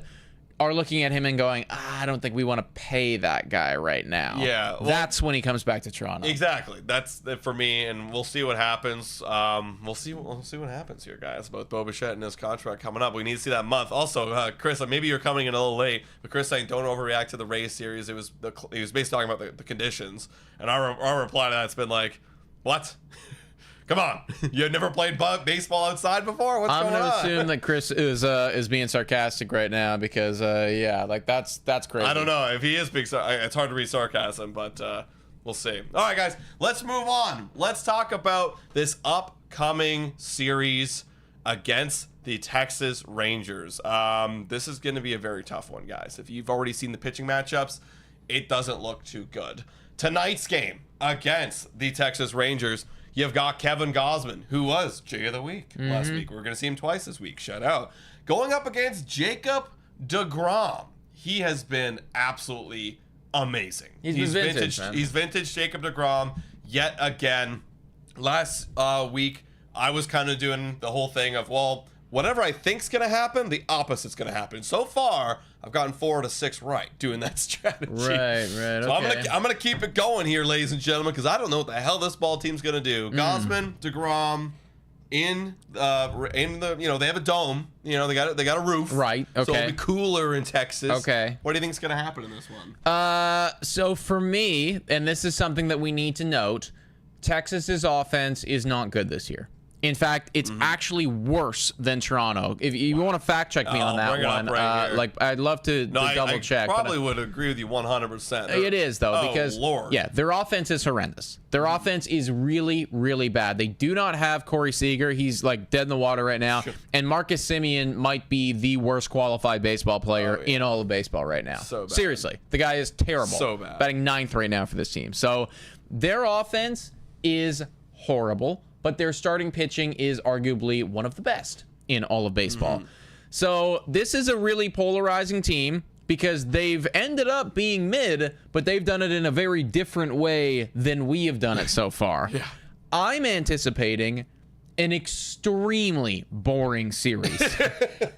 are looking at him and going, I don't think we want to pay that guy right now. Yeah. Well, that's when he comes back to Toronto. Exactly. That's it for me, and we'll see what happens. We'll see what happens here, guys, about Bo Bichette and his contract coming up. We need to see that month. Also, Chris, maybe you're coming in a little late, but Chris saying don't overreact to the Rays series. He was basically talking about the conditions, and our reply to that's been like, what? Come on, you had never played baseball outside before? What's going on? I'm gonna assume that Chris is being sarcastic right now because that's crazy. I don't know if he is being. It's hard to read sarcasm, but we'll see. All right, guys, let's move on. Let's talk about this upcoming series against the Texas Rangers. This is going to be a very tough one, guys. If you've already seen the pitching matchups, it doesn't look too good. Tonight's game against the Texas Rangers. You've got Kevin Gausman, who was Jay of the Week last week. We're going to see him twice this week. Shout out. Going up against Jacob deGrom. He has been absolutely amazing. He's vintage, man. He's vintage Jacob deGrom yet again. Last week, I was kind of doing the whole thing of, well, whatever I think's going to happen, the opposite's going to happen. So far, I've gotten 4 to 6 right doing that strategy. Right. So Okay. I'm gonna keep it going here, ladies and gentlemen, because I don't know what the hell this ball team's gonna do. Gausman, deGrom, in the they have a dome. They got a roof. Right. Okay. So it'll be cooler in Texas. Okay. What do you think's gonna happen in this one? So for me, and this is something that we need to note, Texas's offense is not good this year. In fact, it's actually worse than Toronto. If you want to fact check me on that bring it up one, right here. I'd love to double check. I probably would agree with you 100%. It is though, because Lord. their offense is horrendous. Their offense is really, really bad. They do not have Corey Seager. He's like dead in the water right now. And Marcus Semien might be the worst qualified baseball player in all of baseball right now. So bad. Seriously, the guy is terrible. So bad. Batting 9th right now for this team. So their offense is horrible, but their starting pitching is arguably one of the best in all of baseball. So this is a really polarizing team because they've ended up being mid, but they've done it in a very different way than we have done it so far. I'm anticipating an extremely boring series.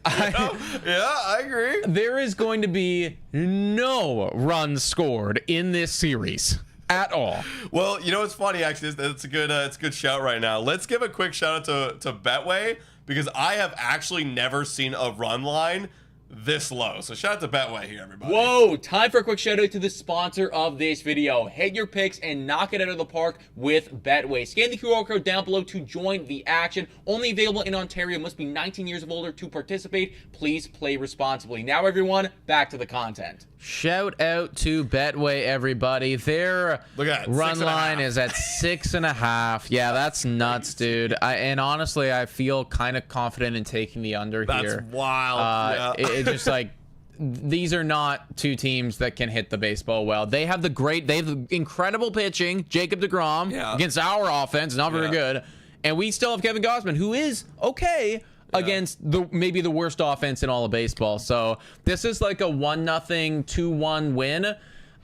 I agree. There is going to be no runs scored in this series at all. Well, you know what's funny, actually, it's a good shout right now. Let's give a quick shout out to Betway, because I have actually never seen a run line this low. So shout out to Betway here, everybody. Whoa, time for a quick shout out to the sponsor of this video. Hit your picks and knock it out of the park with Betway. Scan the QR code down below to join the action. Only available in Ontario. Must be 19 years of older to participate. Please play responsibly. Now, everyone, back to the content. Shout out to Betway, everybody. Their run line is at 6.5. Yeah, that's nuts, dude. And honestly, I feel kind of confident in taking the under here. That's wild. It's just like, these are not two teams that can hit the baseball well. They have the incredible pitching, Jacob deGrom, against our offense, not very good. And we still have Kevin Gausman, who is okay against maybe the worst offense in all of baseball. So this is like a 1-0, 2-1 win.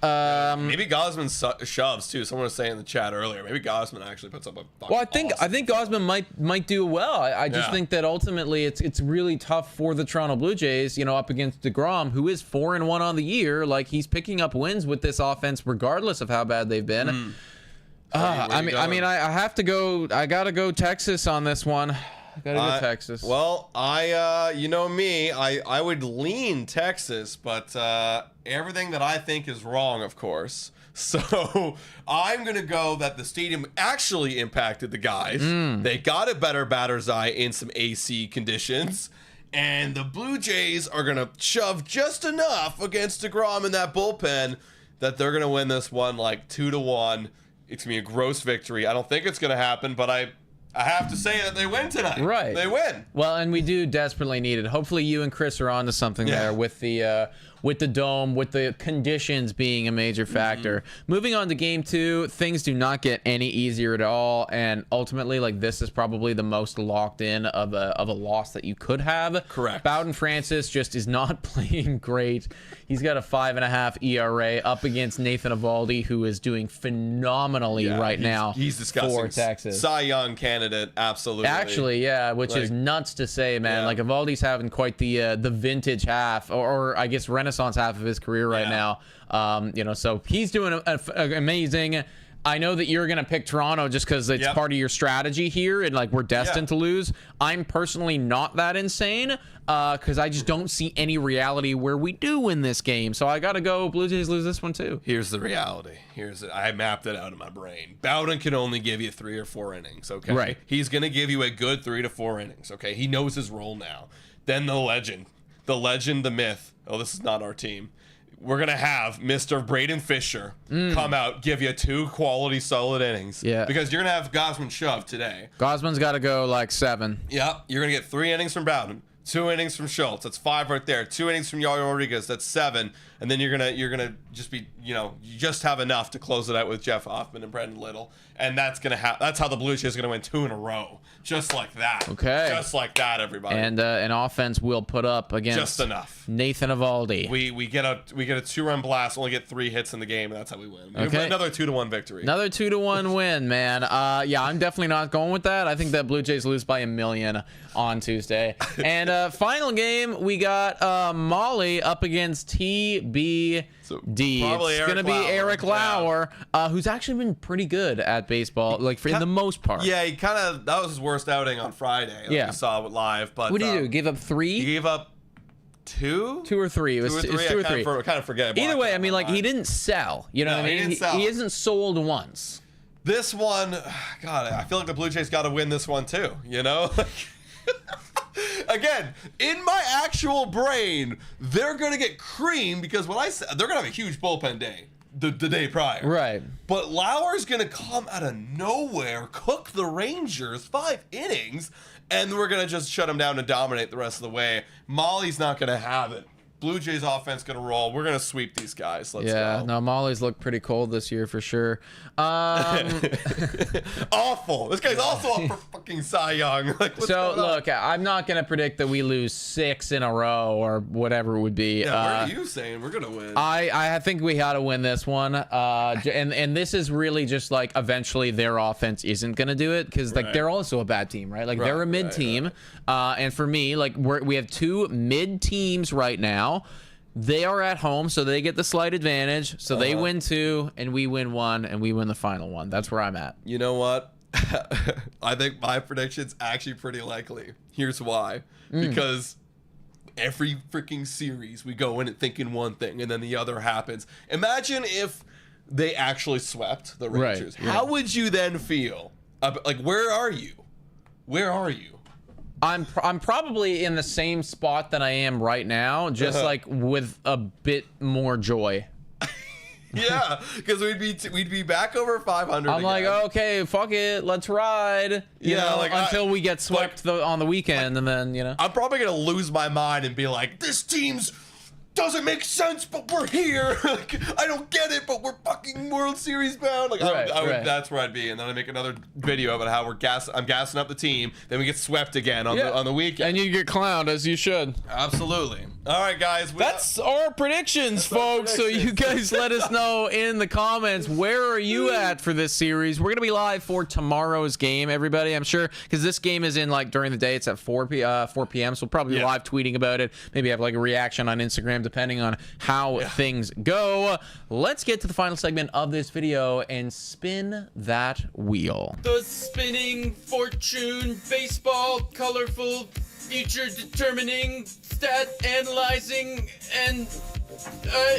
Maybe Gausman shoves too. Someone was saying in the chat earlier. Maybe Gausman actually puts up a fucking I think Gausman might do well. I just think that ultimately it's really tough for the Toronto Blue Jays, up against deGrom, who is 4-1 on the year. Like, he's picking up wins with this offense regardless of how bad they've been. I have to go. I gotta go Texas on this one. Gotta go Texas. Well, you know me, I would lean Texas, but everything that I think is wrong, of course. So I'm going to go that the stadium actually impacted the guys. They got a better batter's eye in some AC conditions. And the Blue Jays are going to shove just enough against DeGrom in that bullpen that they're going to win this one like 2-1. It's going to be a gross victory. I don't think it's going to happen, but I have to say that they win tonight. Right. They win. Well, and we do desperately need it. Hopefully you and Chris are on to something there with the dome, with the conditions being a major factor. Moving on to game 2, things do not get any easier at all, and ultimately, like, this is probably the most locked in of a loss that you could have. Correct. Bowden Francis just is not playing great. He's got a 5.5 ERA up against Nathan Eovaldi, who is doing phenomenally now. He's disgusting. For Texas. Cy Young candidate, absolutely. Actually, yeah, which is nuts to say, man. Yeah. Like, Evaldi's having quite the vintage half, or I guess Renaissance half of his career right now. So he's doing amazing. I know that you're going to pick Toronto just because it's part of your strategy here, and like we're destined to lose. I'm personally not that insane because I just don't see any reality where we do win this game. So I got to go Blue Jays lose this one too. Here's the reality. I mapped it out in my brain. Bowden can only give you 3 or 4 innings, okay? Right. He's going to give you a good 3 to 4 innings, okay? He knows his role now. Then the legend, the myth. Oh, this is not our team. We're going to have Mr. Braden Fisher come out, give you 2 quality solid innings. Yeah. Because you're going to have Gosman shoved today. Gosman's got to go like 7. Yeah. You're going to get 3 innings from Bowden, 2 innings from Schultz. That's 5 right there. 2 innings from Yari Rodriguez. That's 7. And then you're gonna just be, you just have enough to close it out with Jeff Hoffman and Brendan Little. And that's how the Blue Jays are gonna win 2 in a row. Just like that. Okay. Just like that, everybody. And an offense will put up against just enough. Nathan Eovaldi. We get a 2-run blast, only get 3 hits in the game, and that's how we win. Okay. Another 2-1 victory. Another 2-1 win, man. I'm definitely not going with that. I think that Blue Jays lose by 1 million on Tuesday. And final game, we got Molly up against TBD. Probably it's going to be Eric Lauer, who's actually been pretty good at baseball, like for the most part. Yeah, that was his worst outing on Friday. Like we saw it live. But what did he do? Give up 3? He gave up 2? 2 or 3. It was 2 or 3. I kind of forget. Either way, I mean, like, he didn't sell. You know what I mean? He isn't sold once. This one, God, I feel like the Blue Jays got to win this one too. Again, in my actual brain, they're going to get creamed because when I said they're going to have a huge bullpen day the day prior. Right. But Lauer's going to come out of nowhere, cook the Rangers 5 innings, and we're going to just shut them down and dominate the rest of the way. Molly's not going to have it. Blue Jays offense going to roll. We're going to sweep these guys. Let's go. No, Molly's looked pretty cold this year for sure. Awful. This guy's also up for fucking Cy Young. So, look, I'm not going to predict that we lose 6 in a row or whatever it would be. Yeah, what are you saying? We're going to win. I think we got to win this one. And this is really just like eventually their offense isn't going to do it because they're also a bad team, right? Like they're a mid team. And for me, like we have 2 mid teams right now. They are at home, so they get the slight advantage. So they win 2, and we win 1, and we win the final one. That's where I'm at. You know what? I think my prediction's actually pretty likely. Here's why. Because every freaking series we go in it thinking one thing, and then the other happens. Imagine if they actually swept the Rangers. Right. How would you then feel? Like, where are you? Where are you? I'm probably in the same spot that I am right now, just like with a bit more joy. Yeah, because we'd be back over 500. I'm again. like, okay, fuck it, let's ride. You know, like until we get swept on the weekend, and then I'm probably gonna lose my mind and be like, this team's doesn't make sense, but we're here. Like, I don't get it, but we're fucking World Series bound. Like, that's where I'd be, and then I make another video about how I'm gassing up the team. Then we get swept again on the weekend, and you get clowned as you should. Absolutely. All right, guys. That's our predictions, folks. So you guys let us know in the comments, where are you at for this series? We're going to be live for tomorrow's game, everybody. I'm sure, because this game is in like during the day. It's at 4 p.m. So we'll probably be live tweeting about it. Maybe have like a reaction on Instagram, depending on how things go. Let's get to the final segment of this video and spin that wheel. The spinning fortune, baseball, colorful, future determining, stat analyzing, and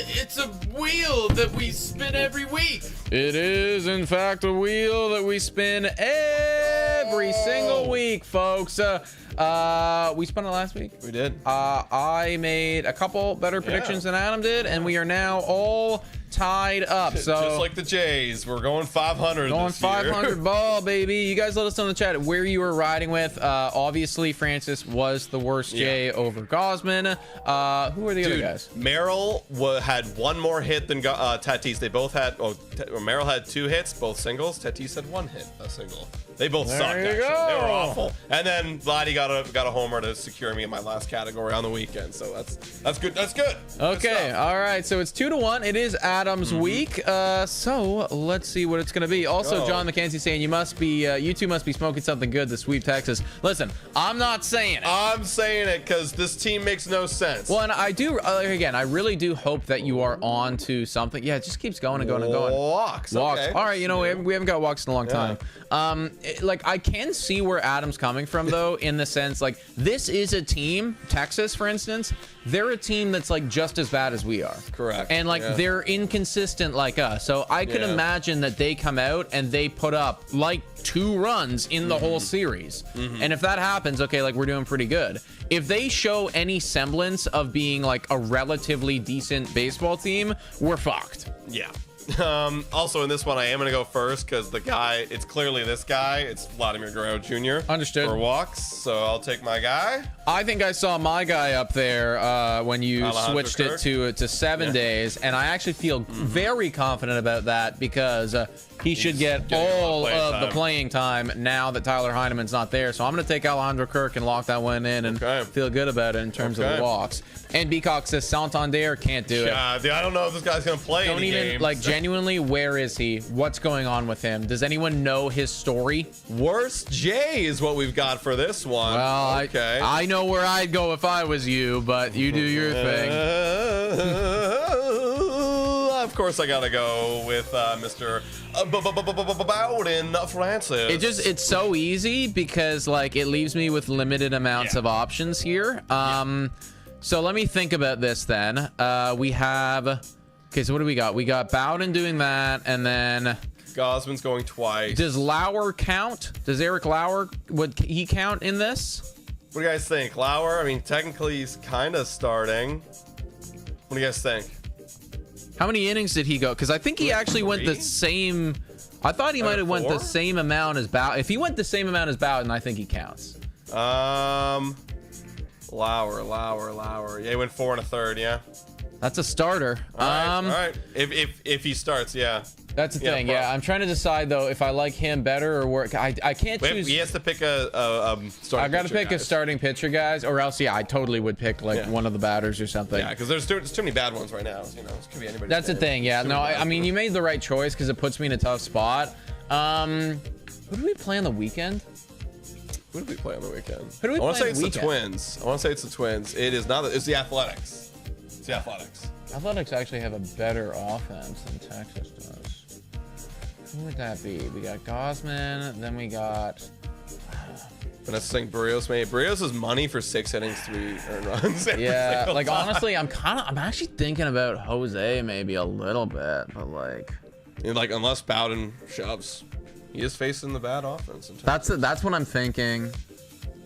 it's a wheel that we spin every week. It is, in fact, a wheel that we spin every single week, folks. We spun it last week. We did. I made a couple better predictions than Adam did, and we are now all tied up. So just like the Jays, we're going 500 going this year. 500 ball, baby. You guys let us know in the chat where you were riding with. Obviously, Francis was the worst Jay over Gosman. Who are the other guys? Merrill had one more hit than Tatis. They both had. Merrill had 2 hits, both singles. Tatis had 1 hit, a single. They both sucked. Actually, they were awful. And then Vladdy got a homer to secure me in my last category on the weekend. So that's good. That's good. Okay. All right. So it's 2-1. It is Adam's week. So let's see what it's gonna be. Also, John McKenzie saying you two must be smoking something good to sweep Texas. Listen, I'm not saying it. I'm saying it because this team makes no sense. Well, and I do again. I really do hope that you are on to something. Yeah, it just keeps going and going and going. Walks. Okay. All right. You know, Yeah. we haven't got walks in a long time. Like I can see where Adam's coming from though, in the sense like this is a team, Texas for instance, they're a team that's like just as bad as we are. Correct. And like they're inconsistent like us. So I could imagine that they come out and they put up like 2 runs in the whole series. And if that happens, okay, like we're doing pretty good. If they show any semblance of being like a relatively decent baseball team, we're fucked. Yeah. Also in this one, I am going to go first because the guy, it's clearly this guy. It's Vladimir Guerrero Jr. Understood. For walks. So I'll take my guy. I think I saw my guy up there when you switched it to 7 days, and I actually feel very confident about that because he should get all of the playing time now that Tyler Heineman's not there. So I'm going to take Alejandro Kirk and lock that one in and feel good about it in terms of the walks. And Beacock says Santander can't do it. Dude, I don't know if this guy's going to play any games. Like, genuinely, where is he? What's going on with him? Does anyone know his story? Worst J is what we've got for this one. Well, I know where I'd go if I was you, but you do your thing. Of course, I gotta go with Mr. Bowden Francis. It's so easy because like it leaves me with limited amounts of options here. So let me think about this then. We have, okay, so what do we got? We got Bowden doing that, and then Gosman's going twice. does Lauer count? Does Eric Lauer, would he count in this? What do you guys think? Lauer, I mean, technically he's kind of starting. What do you guys think? How many innings did he go? Because I think he actually went the same. I thought he might have went the same amount as Bowden. If he went the same amount as Bowden, I think he counts. Lauer. Yeah, he went 4 1/3. Yeah. That's a starter. All right. If he starts, yeah. That's the thing. Yeah, I'm trying to decide though if I like him better or work. I can't choose. He has to pick a starting. I got to pick a starting pitcher, guys, or else I totally would pick like one of the batters or something. Yeah, because there's too many bad ones right now. You know, it could be anybody. That's the thing. Yeah, no, I mean you made the right choice because it puts me in a tough spot. Who do we play on the weekend? Who did we play on the weekend? Who do we play on the weekend? I want to say it's the Twins. I want to say it's the Twins. It is not. It's the Athletics. It's the Athletics. Athletics actually have a better offense than Texas does. Who would that be? We got Gosman, then we got Vanessa saying Barrios made. Barrios is money for 6 innings, 3 earned runs. Yeah, like honestly, I'm actually thinking about Jose maybe a little bit, but like unless Bowden shoves, he is facing the bad offense. That's what I'm thinking.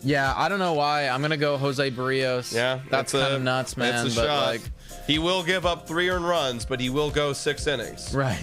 Yeah, I don't know why. I'm gonna go Jose Barrios. Yeah, that's kind of nuts, man. It's a but shot. Like, he will give up 3 earned runs, but he will go 6 innings. Right.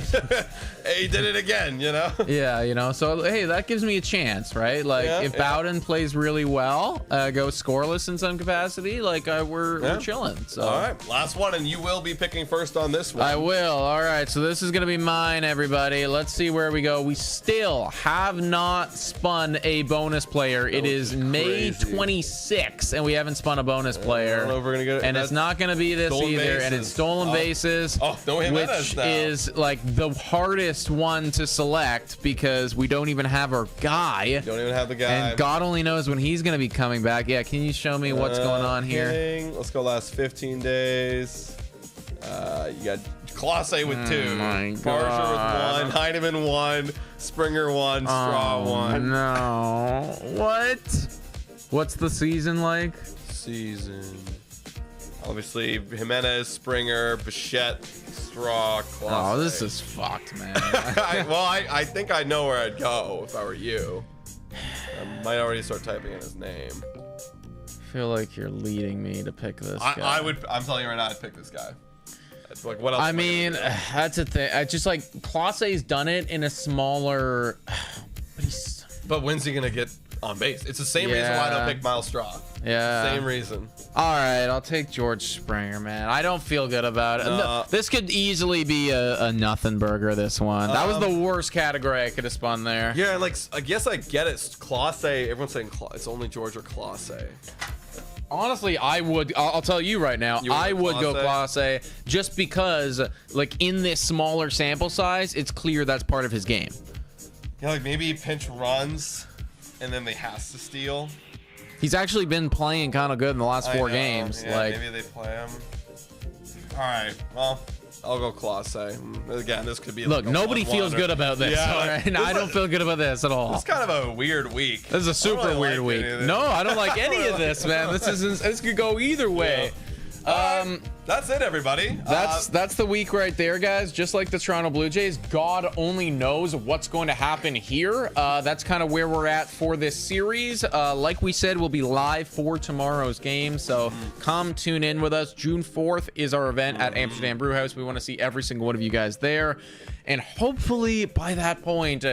He did it again, you know? Yeah, you know. So, hey, that gives me a chance, right? Like, if Bowden plays really well, go scoreless in some capacity, like, we're chilling. So. All right, last one, and you will be picking first on this one. I will. All right, so this is going to be mine, everybody. Let's see where we go. We still have not spun a bonus player. It is May day 26, and we haven't spun a bonus player. I don't know if we're gonna get it. And it's not going to be this stolen either. And it's bases. stolen bases, don't we have that which now? is like the hardest one to select because we don't even have our guy. Don't even have the guy. And God only knows when he's going to be coming back. Yeah, can you show me what's going on here? Let's go last 15 days. You got Clase with 2, my Barsher God. with 1, Heineman 1, Springer 1, Straw 1. No. What? What's the season like? Season. Obviously, Jimenez, Springer, Bichette, Straw, Clase. Oh, this is fucked, man. I think I know where I'd go if I were you. I might already start typing in his name. I feel like you're leading me to pick this guy. I'm telling you right now, I'd pick this guy. Like, what else? I mean, that's a thing. I just like Clase's done it in a smaller. But when's he gonna get on base? It's the same reason why I don't pick Miles Straw. Yeah. Same reason. All right, I'll take George Springer, man. I don't feel good about it. No, this could easily be a nothing burger. This one. That was the worst category I could have spun there. Yeah, like I guess I get it. Clase. Everyone's saying it's only George or Clase. Honestly, I'll tell you right now, I would go Clase just because, like, in this smaller sample size, it's clear that's part of his game. Yeah, like maybe he pinch runs, and then they has to steal. He's actually been playing kind of good in the last 4 games. Yeah, like, maybe they play him. All right, well, I'll go Clase. Again, this could be. Look, like nobody feels good about this. Yeah, all right? I don't feel good about this at all. It's kind of a weird week. This is a super weird week. No, I don't like any of this, man. This could go either way. That's it, everybody. That's the week right there, guys. Just like the Toronto Blue Jays, God only knows what's going to happen here. That's kind of where we're at for this series. Like we said, we'll be live for tomorrow's game, so come tune in with us. June 4th is our event at Amsterdam Brewhouse. We want to see every single one of you guys there, and hopefully by that point,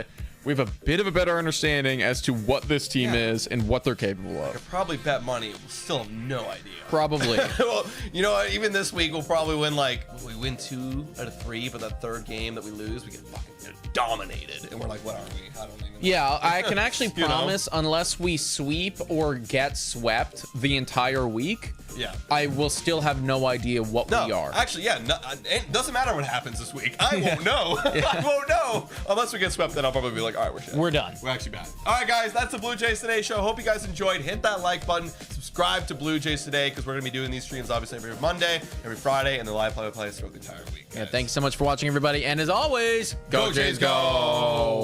we have a bit of a better understanding as to what this team is and what they're capable of. I could probably bet money. We'll still have no idea. Probably. Well, you know what? Even this week, we'll probably win we win 2 out of 3, but that third game that we lose, we get fucking dominated. And we're like, what are we? I don't even know. Yeah, I can actually You know? promise, unless we sweep or get swept the entire week, Yeah. I will still have no idea what we are. Actually, yeah. No, it doesn't matter what happens this week. I won't know. I won't know. Unless we get swept, then I'll probably be like, all right, we're shit. We're done. We're actually bad. All right, guys, that's the Blue Jays Today show. Hope you guys enjoyed. Hit that like button. Subscribe to Blue Jays Today because we're going to be doing these streams obviously every Monday, every Friday, and the live play-by-plays throughout the entire week. Yeah, thanks so much for watching, everybody. And as always, go Jays, go!